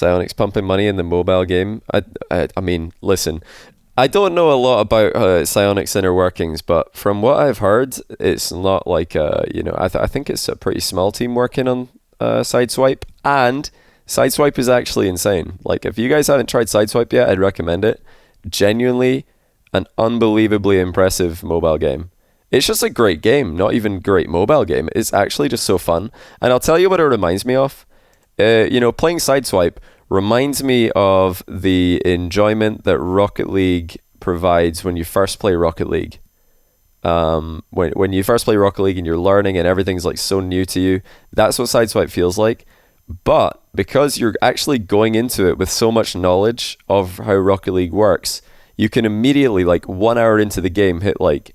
Psionic's pumping money in the mobile game. I mean, listen, I don't know a lot about Psionic's inner workings, but from what I've heard, it's not like I think it's a pretty small team working on Sideswipe, and Sideswipe is actually insane. Like, if you guys haven't tried Sideswipe yet, I'd recommend it. Genuinely an unbelievably impressive mobile game. It's just a great game, not even great mobile game. It's actually just so fun. And I'll tell you what it reminds me of. Playing Sideswipe reminds me of the enjoyment that Rocket League provides when you first play Rocket League. When you first play Rocket League and you're learning and everything's like so new to you, that's what Sideswipe feels like. But because you're actually going into it with so much knowledge of how Rocket League works, you can immediately, like 1 hour into the game, hit like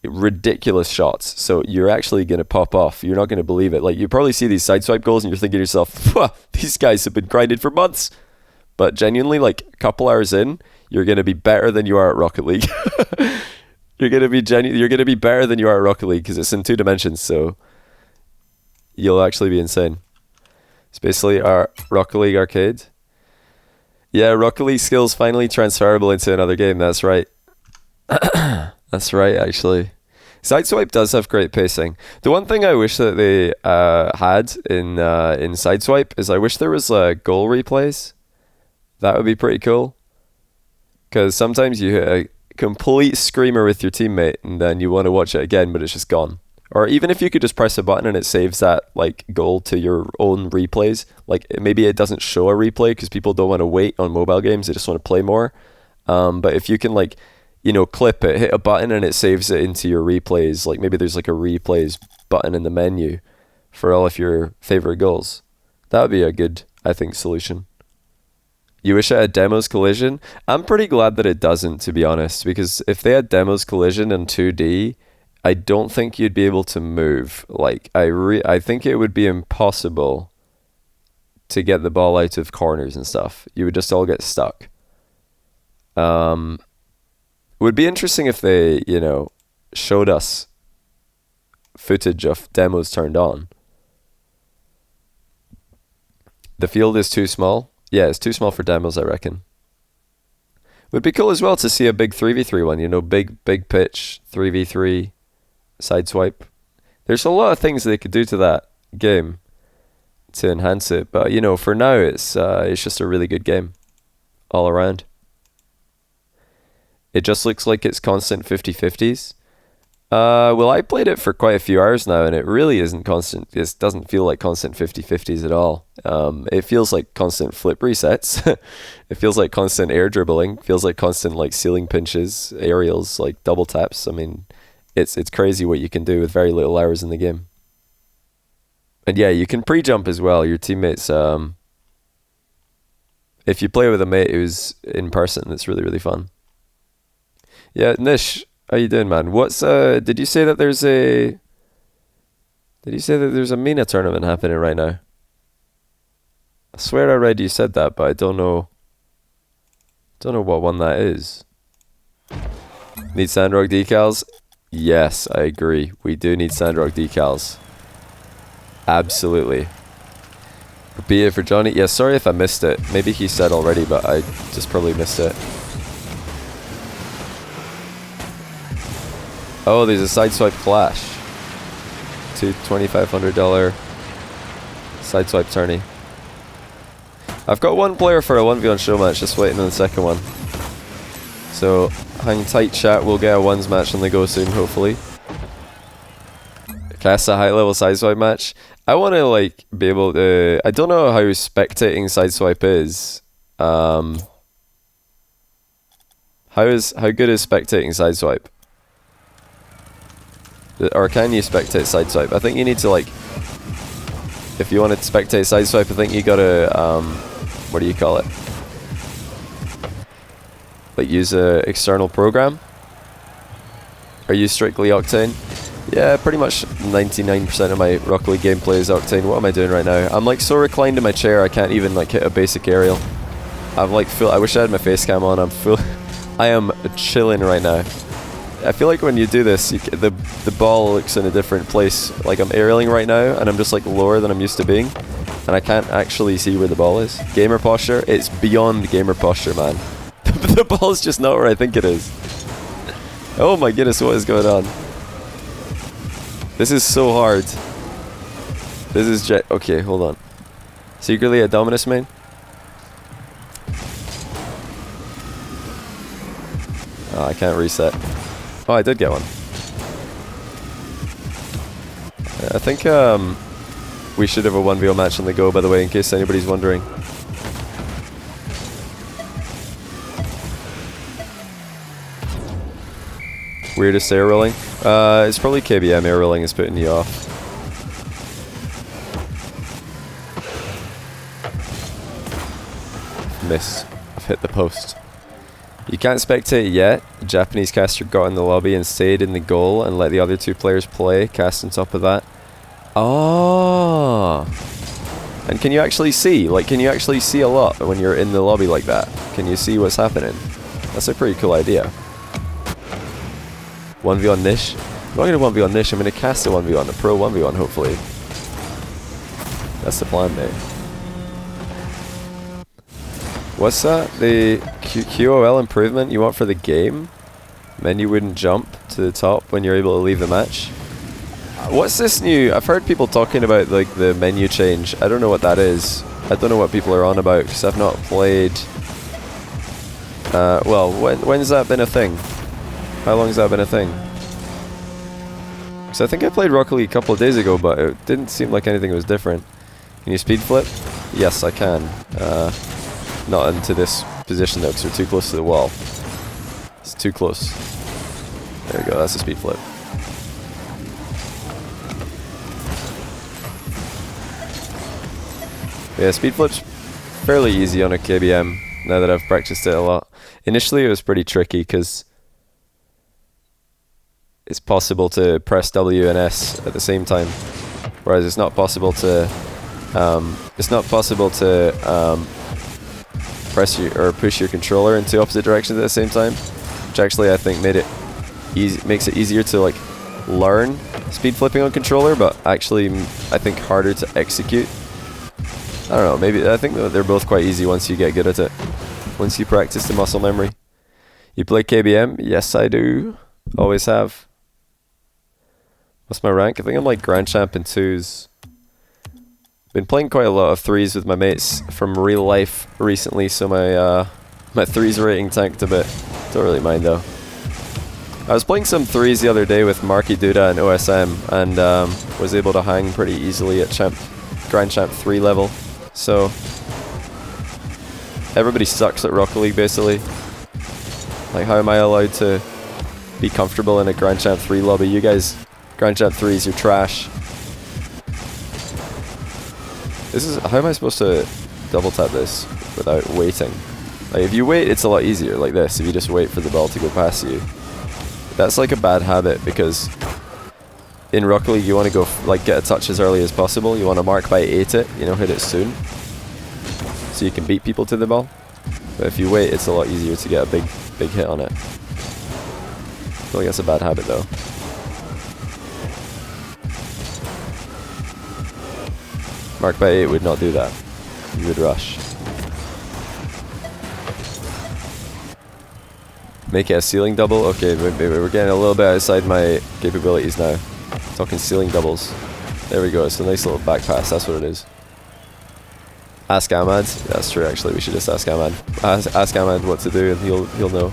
ridiculous shots. So you're actually going to pop off. You're not going to believe it. Like, you probably see these Sideswipe goals and you're thinking to yourself, these guys have been grinded for months. But genuinely, like a couple hours in, you're going to be better than you are at Rocket League. You're going to be better than you are at Rocket League because it's in 2 dimensions. So you'll actually be insane. It's basically our Rocket League arcade. Yeah, Rocket League skills finally transferable into another game. That's right. That's right, actually. Sideswipe does have great pacing. The one thing I wish that they had in Sideswipe is I wish there was goal replays. That would be pretty cool. Because sometimes you hit a complete screamer with your teammate and then you want to watch it again, but it's just gone. Or even if you could just press a button and it saves that like goal to your own replays. Like, maybe it doesn't show a replay because people don't want to wait on mobile games. They just want to play more. But if you can clip it, hit a button and it saves it into your replays. Like, maybe there's like a replays button in the menu for all of your favorite goals. That would be a good, I think, solution. You wish it had Demos Collision? I'm pretty glad that it doesn't, to be honest, because if they had Demos Collision in 2D, I don't think you'd be able to move. Like, I think it would be impossible to get the ball out of corners and stuff. You would just all get stuck. It would be interesting if they, showed us footage of demos turned on. The field is too small. Yeah, it's too small for demos, I reckon. Would be cool as well to see a big 3v3 one, big pitch, 3v3, Sideswipe. There's a lot of things they could do to that game to enhance it, but for now it's just a really good game all around. It just looks like it's constant 50-50s. Well, I played it for quite a few hours now, and it really isn't constant. It doesn't feel like constant 50-50s at all. It feels like constant flip resets. It feels like constant air dribbling. It feels like constant like ceiling pinches, aerials, like double taps. I mean, it's crazy what you can do with very little hours in the game. And yeah, you can pre-jump as well. Your teammates, if you play with a mate who's in person, it's really, really fun. Yeah, Nish, how you doing, man? Did you say that there's a MENA tournament happening right now? I swear I read you said that, but I don't know what one that is. Need Sandrock decals? Yes, I agree. We do need Sandrock decals. Absolutely. Repeat it for Johnny. Yeah, sorry if I missed it. Maybe he said already, but I just probably missed it. Oh, there's a Sideswipe Flash. $2,500 Sideswipe tourney. I've got one player for a 1v1 show match, just waiting on the second one. So, hang tight, chat. We'll get a ones match on the go soon, hopefully. Cast a high-level Sideswipe match. I want to, be able to... I don't know how spectating Sideswipe is. How good is spectating Sideswipe? Or can you spectate Sideswipe? I think you need to, if you want to spectate Sideswipe, I think you gotta, what do you call it? Use a external program? Are you strictly Octane? Yeah, pretty much 99% of my Rocket League gameplay is Octane. What am I doing right now? I'm, so reclined in my chair, I can't even, hit a basic aerial. I'm, full... I wish I had my face cam on. I am chilling right now. I feel like when you do this, the ball looks in a different place. I'm aerialing right now, and I'm just lower than I'm used to being. and I can't actually see where the ball is. Gamer posture? It's beyond gamer posture, man. The ball's just not where I think it is. Oh my goodness, what is going on? This is so hard. This is okay, hold on. Secretly a Dominus main? Oh, I can't reset. Oh, I did get one. I think we should have a 1v1 match on the go, by the way, in case anybody's wondering. Weirdest air rolling? It's probably KBM air rolling is putting you off. Missed. I've hit the post. You can't spectate yet. The Japanese caster got in the lobby and stayed in the goal and let the other two players play. Cast on top of that. Oh. And can you actually see? Like, can you actually see a lot when you're in the lobby like that? Can you see what's happening? That's a pretty cool idea. 1v1 niche. I'm not going to 1v1 niche. I'm going to cast a 1v1, a pro 1v1 hopefully. That's the plan, mate. What's that? The QOL improvement you want for the game? Menu wouldn't jump to the top when you're able to leave the match. What's this new? I've heard people talking about like the menu change. I don't know what that is. I don't know what people are on about because I've not played. Well, when's that been a thing? How long has that been a thing? So I think I played Rocket League a couple of days ago, but it didn't seem like anything was different. Can you speed flip? Yes, I can. Not into this position though, because we're too close to the wall. It's too close. There we go, that's a speed flip. Yeah, speed flip's fairly easy on a KBM, now that I've practiced it a lot. Initially it was pretty tricky, because it's possible to press W and S at the same time, whereas it's not possible to press or push your controller into opposite directions at the same time, which actually I think makes it easier to like learn speed flipping on controller, but actually I think harder to execute. I don't know, maybe I think they're both quite easy once you get good at it. Once you practice the muscle memory. You play KBM? Yes, I do. Always have. What's my rank? I think I'm like Grand Champ in 2s. Been playing quite a lot of 3s with my mates from real life recently, so my 3s rating tanked a bit. Don't really mind though. I was playing some 3s the other day with Marky Duda and OSM, and was able to hang pretty easily at Grand Champ 3 level. So everybody sucks at Rocket League basically. Like, how am I allowed to be comfortable in a Grand Champ 3 lobby? You guys, Grand Champ 3s, you're trash. How am I supposed to double tap this without waiting? Like, if you wait, it's a lot easier, like this, if you just wait for the ball to go past you. That's like a bad habit, because in Rocket League you want to go, like, get a touch as early as possible. You want to mark by 8 it, you know, hit it soon, so you can beat people to the ball. But if you wait, it's a lot easier to get a big hit on it. I feel like that's a bad habit though. Mark by 8 would not do that. You would rush. Make it a ceiling double? Okay, we're getting a little bit outside my capabilities now. Talking ceiling doubles. There we go, it's a nice little back pass, that's what it is. Ask Ahmad. That's true actually, we should just ask Ahmad. Ask Ahmad what to do and he'll know.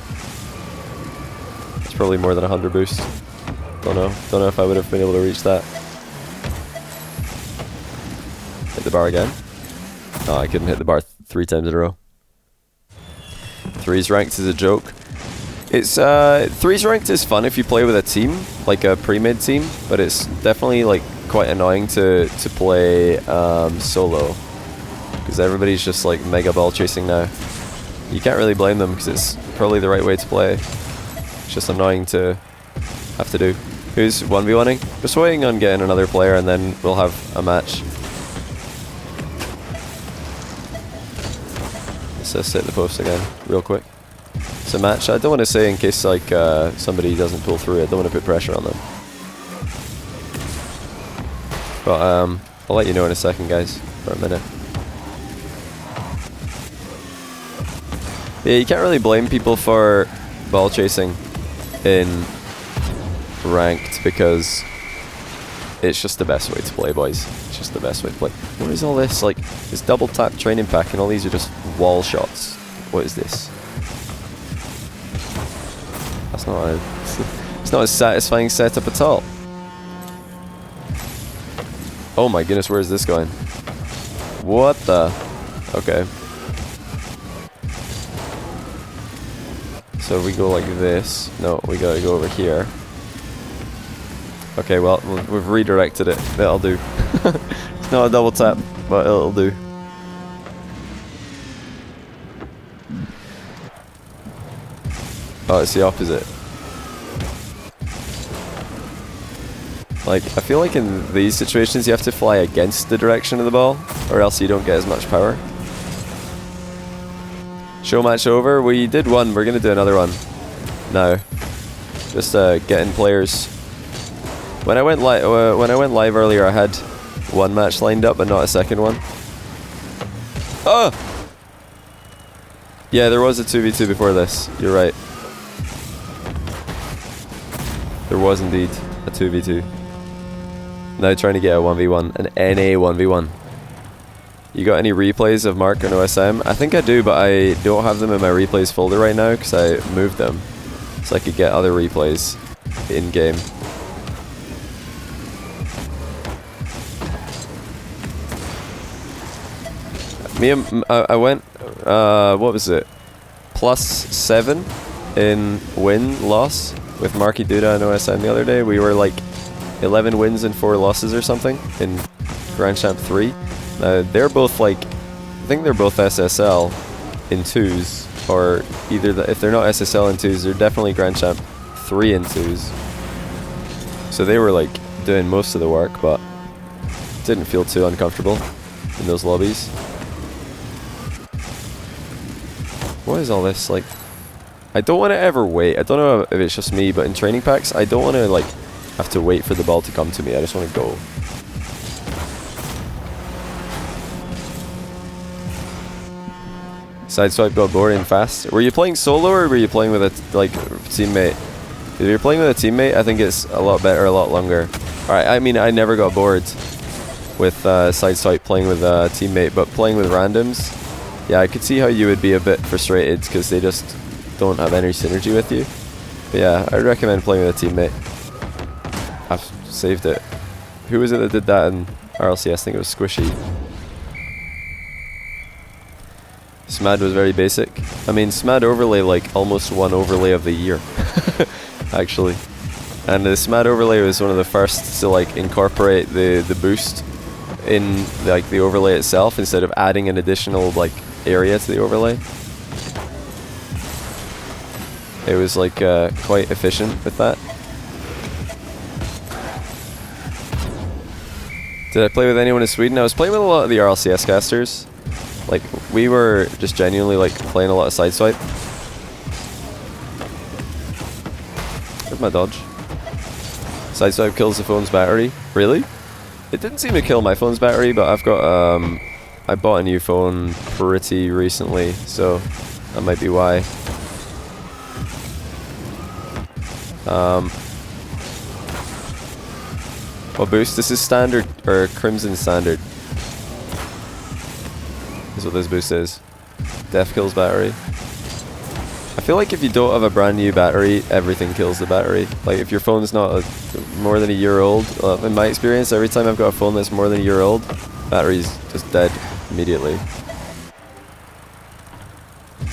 It's probably more than 100 boost. Don't know if I would have been able to reach that. Hit the bar again. Oh, I couldn't hit the bar 3 times in a row. 3's ranked is a joke. It's 3's ranked is fun if you play with a team, like a pre-mid team, but it's definitely like quite annoying to play solo, because everybody's just like mega ball chasing now. You can't really blame them because it's probably the right way to play. It's just annoying to have to do. Who's 1v1ing? Just waiting on getting another player and then we'll have a match. Let's just hit the post again, real quick. It's a match. I don't want to say in case like somebody doesn't pull through. I don't want to put pressure on them. But I'll let you know in a second, guys. for a minute. Yeah, you can't really blame people for ball chasing in ranked because it's just the best way to play, boys. It's just the best way to play. What is all this? Like, this double tap training pack and all these are just wall shots. What is this? That's not a... It's not a satisfying setup at all. Oh my goodness, where is this going? What the... Okay. So we go like this. No, we gotta go over here. Okay, well, we've redirected it. That'll do. It's not a double tap, but it'll do. Oh, it's the opposite. Like, I feel like in these situations you have to fly against the direction of the ball, or else you don't get as much power. Show match over. We did one. We're gonna do another one now. Just getting players. When I went live earlier, I had one match lined up, but not a second one. Oh! Yeah, there was a 2v2 before this. You're right. There was indeed a 2v2. Now trying to get a 1v1, an NA 1v1. You got any replays of Mark and OSM? I think I do, but I don't have them in my replays folder right now because I moved them. So I could get other replays in-game. I went, what was it? +7 in win-loss with Marky Duda and OSM the other day. We were like 11 wins and 4 losses or something in Grand Champ 3. They're both like, I think they're both SSL in 2s, or either, if they're not SSL in 2s, they're definitely Grand Champ 3 in 2s. So they were like doing most of the work, but didn't feel too uncomfortable in those lobbies. What is all this? Like, I don't want to ever wait. I don't know if it's just me, but in training packs, I don't want to like have to wait for the ball to come to me. I just want to go. Sideswipe got boring fast. Were you playing solo or were you playing with a teammate? If you're playing with a teammate, I think it's a lot better, a lot longer. Alright, I mean, I never got bored with Sideswipe playing with a teammate, but playing with randoms, yeah, I could see how you would be a bit frustrated because they just don't have any synergy with you. But yeah, I'd recommend playing with a teammate. I've saved it. Who was it that did that in RLCS? I think it was Squishy. SMAD was very basic. I mean, SMAD overlay, like, almost won overlay of the year. Actually. And the SMAD overlay was one of the first to, like, incorporate the boost in, like, the overlay itself instead of adding an additional, like, area to the overlay. It was, like, quite efficient with that. Did I play with anyone in Sweden? I was playing with a lot of the RLCS casters. Like, we were just genuinely, like, playing a lot of Sideswipe. Where's my dodge? Sideswipe kills the phone's battery. Really? It didn't seem to kill my phone's battery, but I've got, I bought a new phone pretty recently, so that might be why. What boost? This is standard, or Crimson standard. Is what this boost is. Def kills battery. I feel like if you don't have a brand new battery, everything kills the battery. Like if your phone's not more than a year old, in my experience, every time I've got a phone that's more than a year old, battery's just dead immediately.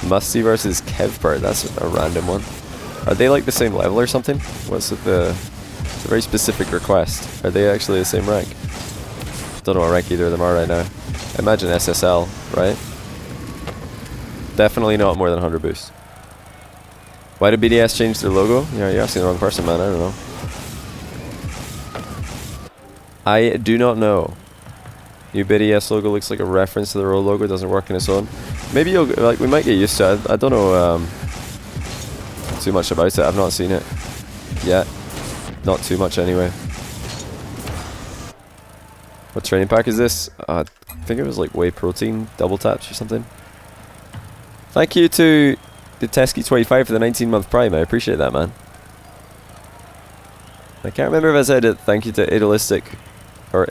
Musty versus Kevpert, that's a random one. Are they like the same level or something? What's it it's a very specific request. Are they actually the same rank? Don't know what rank either of them are right now. I imagine SSL, right? Definitely not more than 100 boost. Why did BDS change their logo? Yeah, you're asking the wrong person, man. I don't know. I do not know. New BDS logo looks like a reference to the old logo. Doesn't work in its own. Maybe you'll we might get used to it. I don't know too much about it. I've not seen it yet. Not too much anyway. What training pack is this? think it was like whey protein double taps or something. Thank you to the Tesky25 for the 19-month prime. I appreciate that, man. I can't remember if I said it. Thank you to Idalistic or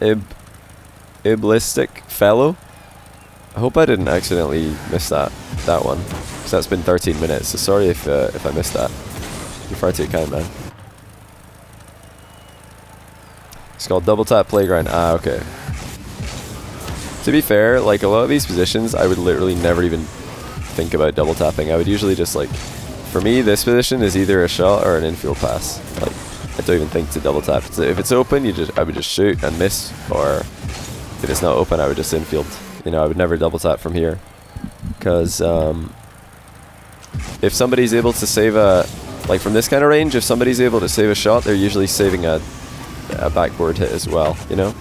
Iblistic Fellow. I hope I didn't accidentally miss that one, because that's been 13 minutes. So sorry if I missed that. You're far too kind, man. It's called Double Tap Playground. Ah, okay. To be fair, like a lot of these positions, I would literally never even think about double tapping. I would usually just like, for me, this position is either a shot or an infield pass. Like, I don't even think to double tap. So if it's open, I would just shoot and miss, or if it's not open, I would just infield. You know, I would never double tap from here, because if somebody's able to save like from this kind of range, if somebody's able to save a shot, they're usually saving a backboard hit as well, you know?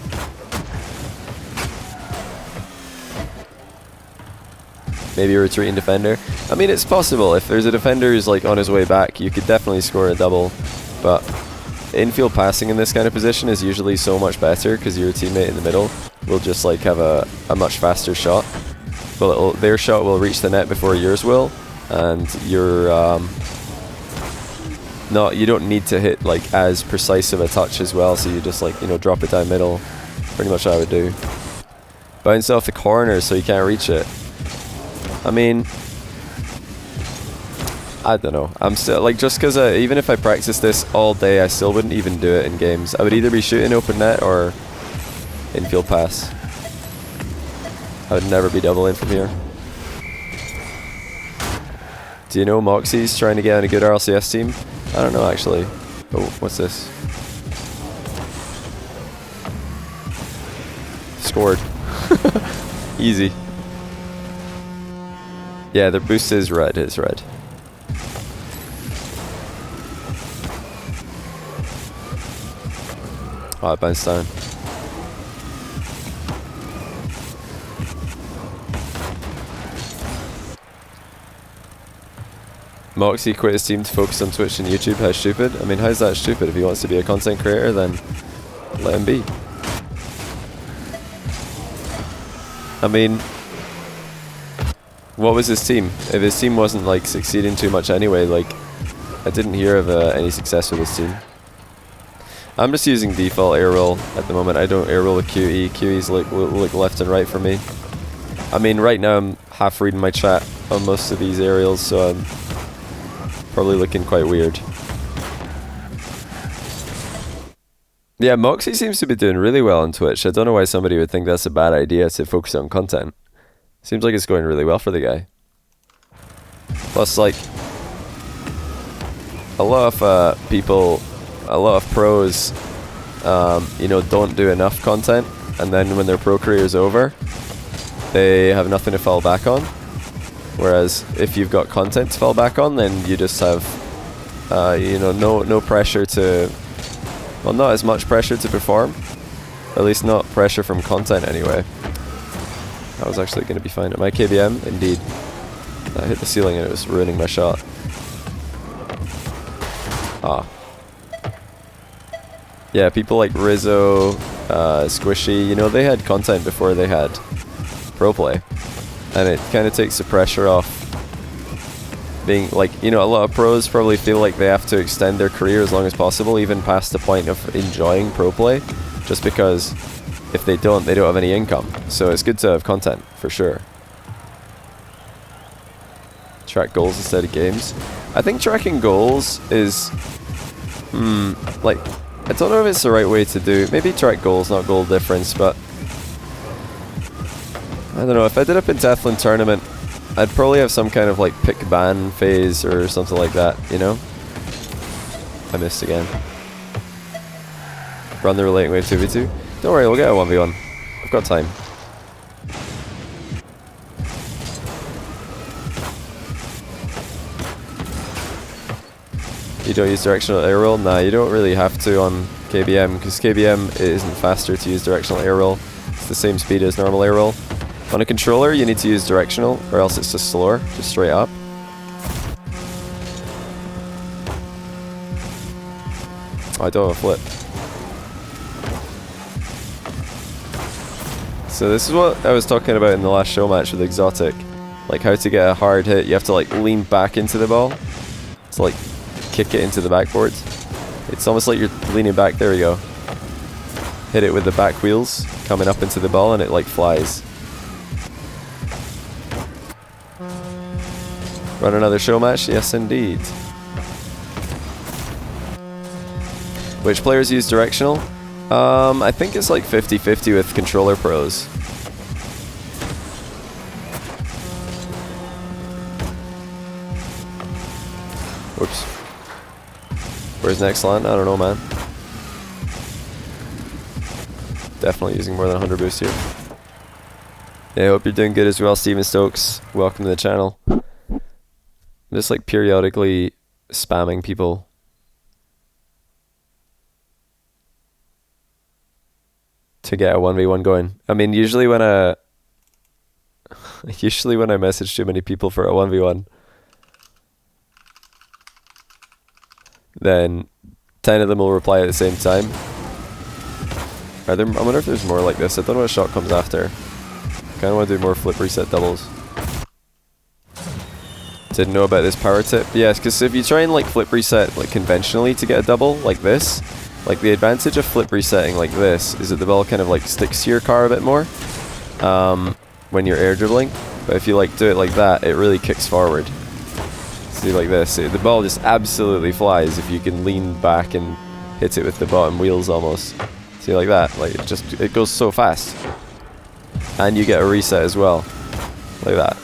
Maybe a retreating defender. I mean, it's possible. If there's a defender who's like on his way back, you could definitely score a double, but infield passing in this kind of position is usually so much better, because your teammate in the middle will just like have a much faster shot. Well, their shot will reach the net before yours will, and you're you don't need to hit like as precise of a touch as well, so you just like, you know, drop it down middle. Pretty much what I would do. Bounce off the corner so you can't reach it. I mean, I don't know. I'm still like, just because even if I practice this all day, I still wouldn't even do it in games. I would either be shooting open net or infield pass. I would never be double in from here. Do you know Moxie's trying to get on a good RLCS team? I don't know actually. Oh, what's this? Scored. Easy. Yeah, their boost is red. It's red. Oh, it bounced down. Moxie quit his team to focus on Twitch and YouTube. How stupid? I mean, how's that stupid? If he wants to be a content creator, then let him be. I mean, what was his team? If his team wasn't like succeeding too much anyway, like I didn't hear of any success with his team. I'm just using default air roll at the moment. I don't air roll with QE. QE's like look left and right for me. I mean, right now I'm half reading my chat on most of these aerials, so I'm probably looking quite weird. Yeah, Moxie seems to be doing really well on Twitch. I don't know why somebody would think that's a bad idea to focus on content. Seems like it's going really well for the guy. Plus, like, a lot of people, a lot of pros, you know, don't do enough content, and then when their pro career is over, they have nothing to fall back on. Whereas if you've got content to fall back on, then you just have, you know, no pressure to, well, not as much pressure to perform. At least not pressure from content anyway. That was actually going to be fine. Am I KBM? Indeed. I hit the ceiling and it was ruining my shot. Ah. Yeah, people like Rizzo, Squishy, you know, they had content before they had pro play. And it kind of takes the pressure off being like, you know, a lot of pros probably feel like they have to extend their career as long as possible, even past the point of enjoying pro play, just because if they don't have any income. So it's good to have content, for sure. Track goals instead of games. I think tracking goals is, like, I don't know if it's the right way to do. Maybe track goals, not goal difference, but I don't know. If I did a pentathlon tournament, I'd probably have some kind of like pick ban phase or something like that, you know? I missed again. Run the relating wave 2v2. Don't worry, we'll get a 1v1. I've got time. You don't use directional air roll? Nah, you don't really have to on KBM, because KBM isn't faster to use directional air roll. It's the same speed as normal air roll. On a controller, you need to use directional, or else it's just slower, just straight up. Oh, I don't have a flip. So this is what I was talking about in the last show match with Exotic. Like how to get a hard hit. You have to like lean back into the ball to like kick it into the backboard. It's almost like you're leaning back. There we go. Hit it with the back wheels coming up into the ball and it like flies. Run another show match? Yes indeed. Which players use Directional? I think it's like 50-50 with controller pros. Whoops. Where's next land? I don't know, man. Definitely using more than 100 boost here. Yeah, I hope you're doing good as well, Steven Stokes. Welcome to the channel. I'm just like periodically spamming people. To get a 1v1 going. I mean, usually when I message too many people for a 1v1, then 10 of them will reply at the same time. Are there, I wonder if there's more like this. I don't know what shot comes after. Kinda wanna do more flip reset doubles. Didn't know about this power tip. Yes, because if you try and like flip reset like conventionally to get a double like this, like the advantage of flip resetting like this is that the ball kind of like sticks to your car a bit more when you're air dribbling. But if you like do it like that, it really kicks forward. See, like this, the ball just absolutely flies if you can lean back and hit it with the bottom wheels almost. See, like that, like it goes so fast, and you get a reset as well, like that.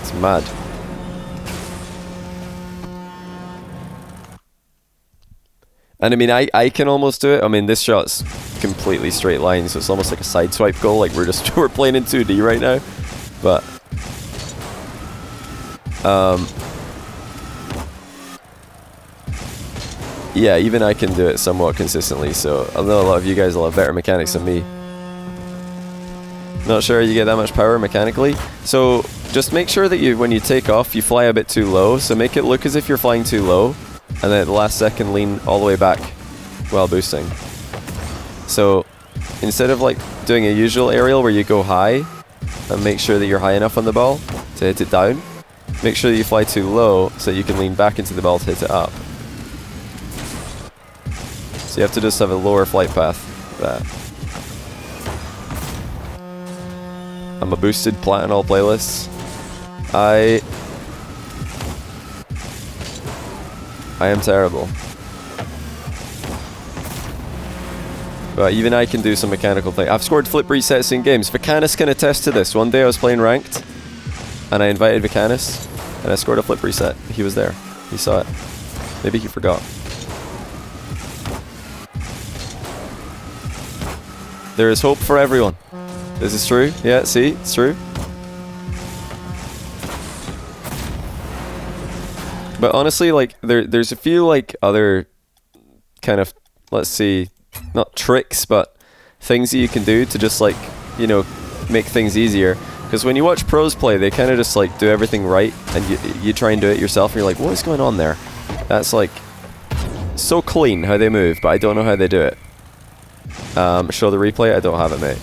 It's mad. And I mean, I can almost do it. I mean, this shot's completely straight line, so it's almost like a sideswipe goal. Like we're playing in 2D right now, but yeah, even I can do it somewhat consistently. So I know a lot of you guys will have better mechanics than me. Not sure you get that much power mechanically. So just make sure that when you take off, you fly a bit too low. So make it look as if you're flying too low. And then at the last second lean all the way back while boosting. So instead of like doing a usual aerial where you go high and make sure that you're high enough on the ball to hit it down, make sure that you fly too low so you can lean back into the ball to hit it up. So you have to just have a lower flight path. Like that. I'm a boosted plat in all playlists. I am terrible. But even I can do some mechanical thing. I've scored flip resets in games. Vicanis can attest to this. One day I was playing ranked, and I invited Vicanis, and I scored a flip reset. He was there. He saw it. Maybe he forgot. There is hope for everyone. This is true. Yeah, see? It's true. But honestly, like there's a few like other kind of, let's see, not tricks, but things that you can do to just like, you know, make things easier. Because when you watch pros play, they kind of just like do everything right, and you try and do it yourself, and you're like, what is going on there? That's like so clean how they move, but I don't know how they do it. Show the replay. I don't have it, mate.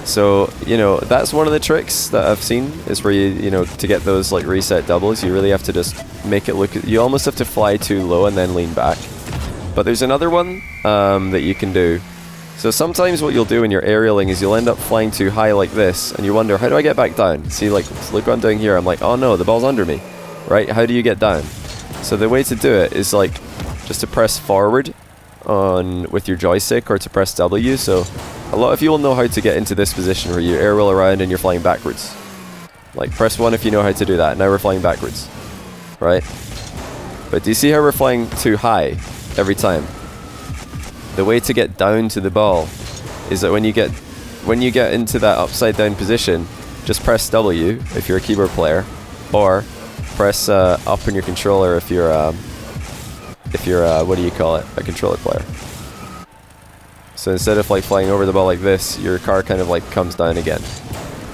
So, you know, that's one of the tricks that I've seen, is where you know, to get those like reset doubles, you really have to just make it look, you almost have to fly too low and then lean back. But there's another one that you can do. So sometimes what you'll do when you're aerialing is you'll end up flying too high like this, and you wonder, how do I get back down? See, like, look what I'm doing here. I'm like, oh no, the ball's under me, right? How do you get down? So the way to do it is like just to press forward with your joystick, or to press W. So a lot of you will know how to get into this position where you aerial around and you're flying backwards. Like, press 1 if you know how to do that. Now we're flying backwards, right? But do you see how we're flying too high every time? The way to get down to the ball is that when you get into that upside down position, just press W if you're a keyboard player, or press up on your controller if you're what do you call it, a controller player. So instead of like flying over the ball like this, your car kind of like comes down again.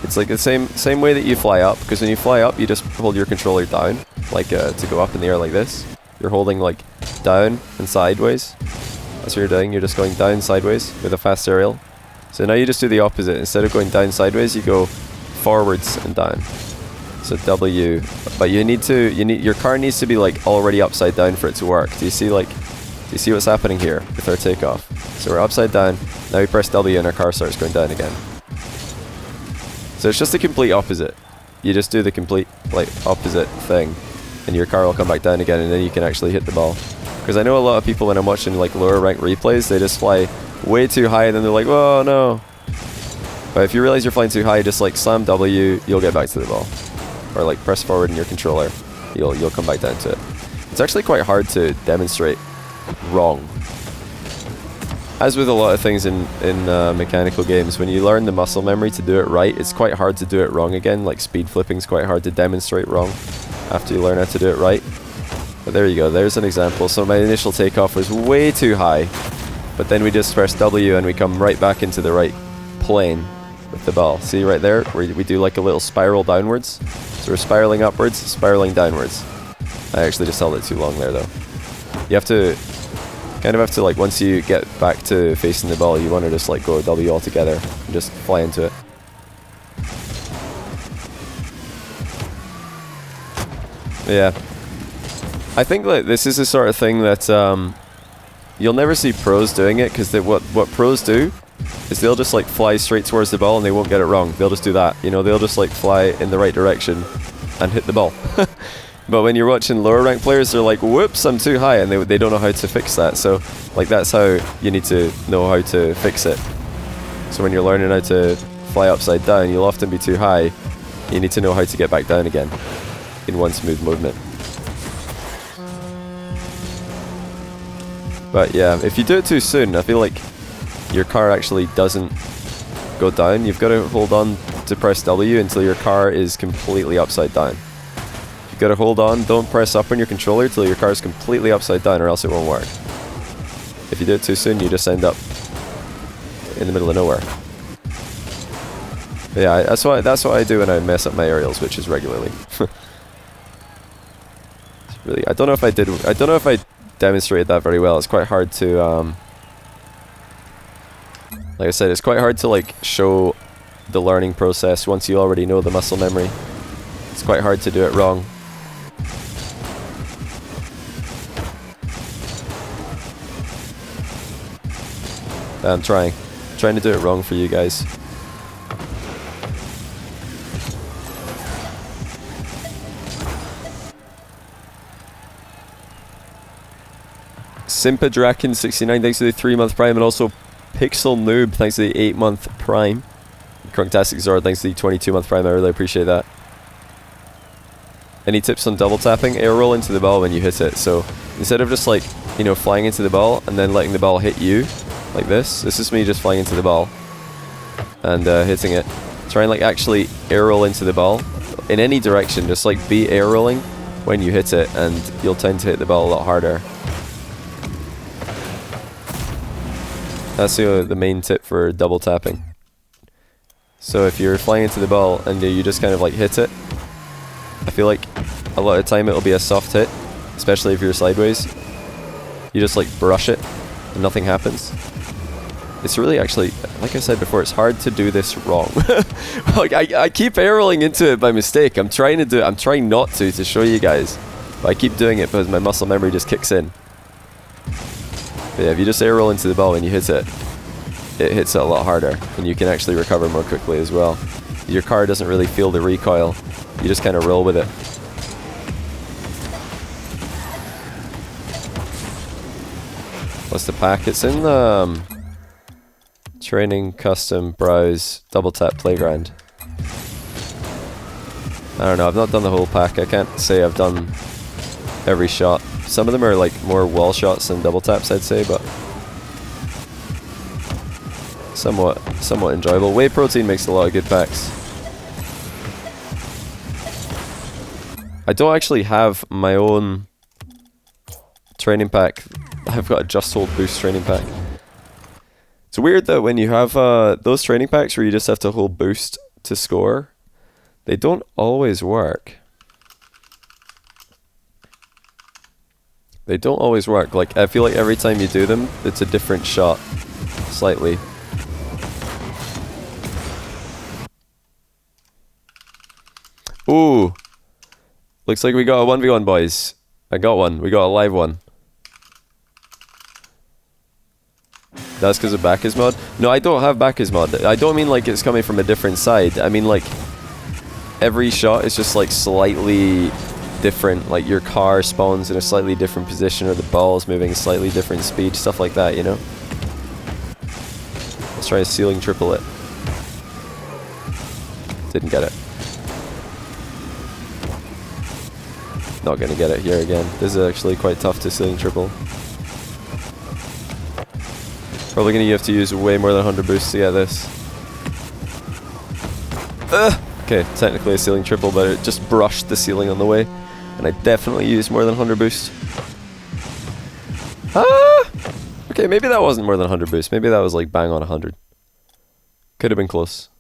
It's like the same way that you fly up, because when you fly up, you just hold your controller down, like to go up in the air like this. You're holding like down and sideways. That's what you're doing. You're just going down sideways with a fast aerial. So now you just do the opposite. Instead of going down sideways, you go forwards and down. So W, but your car needs to be like already upside down for it to work. Do you see what's happening here with our takeoff? So we're upside down, now we press W and our car starts going down again. So it's just the complete opposite. You just do the complete like opposite thing and your car will come back down again, and then you can actually hit the ball. Because I know a lot of people when I'm watching like lower rank replays, they just fly way too high and then they're like, oh no. But if you realize you're flying too high, just like slam W, you'll get back to the ball. Or like press forward in your controller, you'll come back down to it. It's actually quite hard to demonstrate wrong. As with a lot of things in mechanical games, when you learn the muscle memory to do it right, it's quite hard to do it wrong again. Like speed flipping is quite hard to demonstrate wrong after you learn how to do it right. But there you go, there's an example. So my initial takeoff was way too high, but then we just press W and we come right back into the right plane with the ball. See right there, where we do like a little spiral downwards. So we're spiraling upwards, spiraling downwards. I actually just held it too long there though. You have to, kind of have to like, once you get back to facing the ball, you want to just like go W altogether and just fly into it. Yeah. I think like this is the sort of thing that you'll never see pros doing it, because what pros do is they'll just like fly straight towards the ball and they won't get it wrong. They'll just do that. You know, they'll just like fly in the right direction and hit the ball. But when you're watching lower rank players, they're like, whoops, I'm too high, and they don't know how to fix that. So like that's how you need to know how to fix it. So when you're learning how to fly upside down, you'll often be too high. You need to know how to get back down again in one smooth movement. But yeah, if you do it too soon, I feel like your car actually doesn't go down. You've got to hold on to press W until your car is completely upside down. You've got to hold on, don't press up on your controller till your car is completely upside down, or else it won't work. If you do it too soon, you just end up in the middle of nowhere. But yeah, that's what I do when I mess up my aerials, which is regularly. Really, I don't know if I demonstrated that very well. It's quite hard to like I said, it's quite hard to like show the learning process once you already know the muscle memory. It's quite hard to do it wrong. I'm trying to do it wrong for you guys. Simpadraken69, thanks for the 3-month prime, and also Pixel Noob, thanks to the 8-month prime. Crunktastic Zord, thanks to the 22-month prime, I really appreciate that. Any tips on double tapping? Air roll into the ball when you hit it. So instead of just like, you know, flying into the ball and then letting the ball hit you, like this is me just flying into the ball and hitting it. Try and like actually air roll into the ball in any direction, just like be air rolling when you hit it, and you'll tend to hit the ball a lot harder. That's the main tip for double tapping. So if you're flying into the ball and you just kind of like hit it, I feel like a lot of the time it'll be a soft hit, especially if you're sideways. You just like brush it and nothing happens. It's really actually, like I said before, it's hard to do this wrong. Like I keep air rolling into it by mistake. I'm trying to do it. I'm trying not to show you guys, but I keep doing it because my muscle memory just kicks in. But yeah, if you just air roll into the ball when you hit it, it hits it a lot harder, and you can actually recover more quickly as well. Your car doesn't really feel the recoil. You just kind of roll with it. What's the pack? It's in the training, custom, browse, double tap, playground. I don't know, I've not done the whole pack. I can't say I've done every shot. Some of them are like more wall shots than double taps, I'd say, but somewhat enjoyable. Whey protein makes a lot of good packs. I don't actually have my own training pack. I've got a Just Hold Boost training pack. It's weird that when you have those training packs where you just have to hold boost to score, they don't always work. They don't always work. Like, I feel like every time you do them, it's a different shot, slightly. Ooh. Looks like we got a 1v1, boys. I got one. We got a live one. That's because of Bacchus mod? No, I don't have Bacchus mod. I don't mean like it's coming from a different side. I mean like every shot is just like slightly different. Like your car spawns in a slightly different position, or the ball's moving a slightly different speed, stuff like that, you know? Let's try a ceiling triple it. Didn't get it. Not gonna get it here again. This is actually quite tough to ceiling triple. Probably gonna have to use way more than 100 boosts to get this. Okay, technically a ceiling triple, but it just brushed the ceiling on the way. And I definitely used more than 100 boost. Ah! Okay, maybe that wasn't more than 100 boost. Maybe that was like bang on 100. Could have been close.